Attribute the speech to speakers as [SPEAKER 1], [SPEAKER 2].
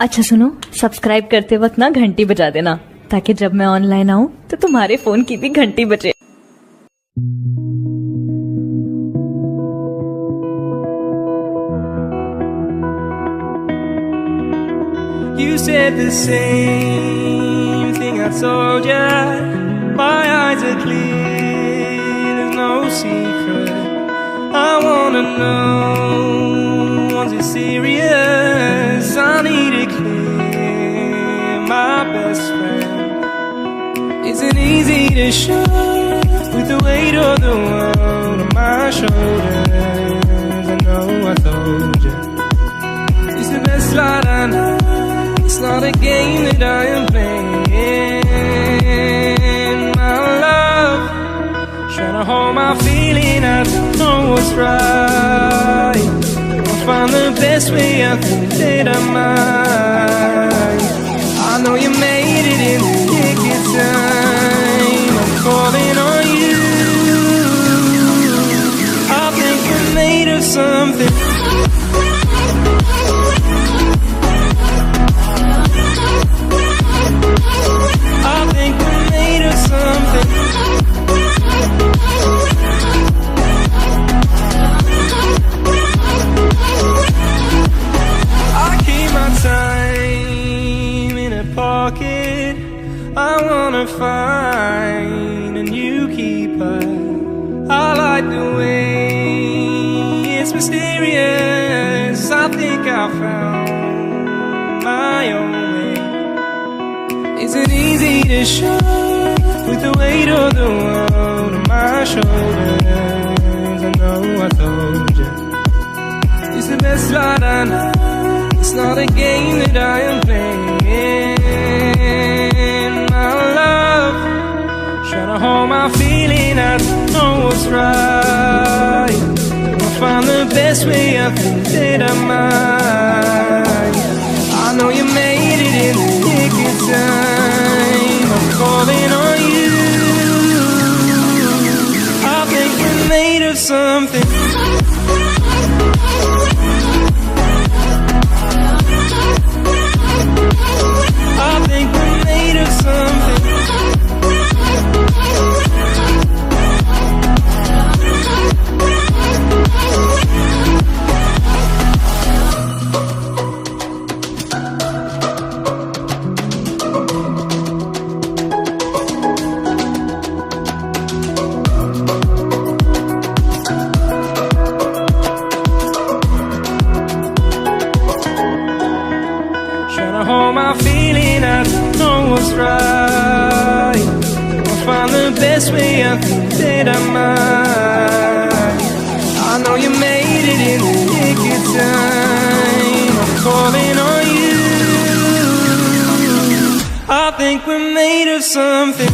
[SPEAKER 1] अच्छा सुनो, सब्सक्राइब करते वक्त ना घंटी बजा देना ताकि जब मैं ऑनलाइन आऊं तो तुम्हारे फोन की भी घंटी बजे।
[SPEAKER 2] You said the same thing I told ya. My eyes are clear, there's no secret. I wanna know, was it serious? I need it clear, my best friend. Isn't easy to show with the weight of the world on my shoulders. I know I told you, it's the best light I know. It's not a game that I am playing, my love. Trying to hold my feeling, I don't know what's right. I'll find the best way, I think that I might. I know you made it in the nick of time. I'm calling on you. I think we're made of something. I think we're made of something. I keep my time in a pocket. I wanna find a new keeper. I like the way it's mysterious. I think I found my own way. Isn't easy to show with the weight of the world on my shoulders. I know I told you, it's the best light I know. It's not a game that I am playing, my love. Trying to hold my feeling, I don't know what's right. I'll find the best way, I think that I might. I know you made it in the nick of time. I'm calling on you. I think we're made of something. I think we're made of something. Hold my feeling, I don't know what's right. I'll find the best way, I think that I might. I know you made it in the nick of time. I'm calling on you. I think we're made of something.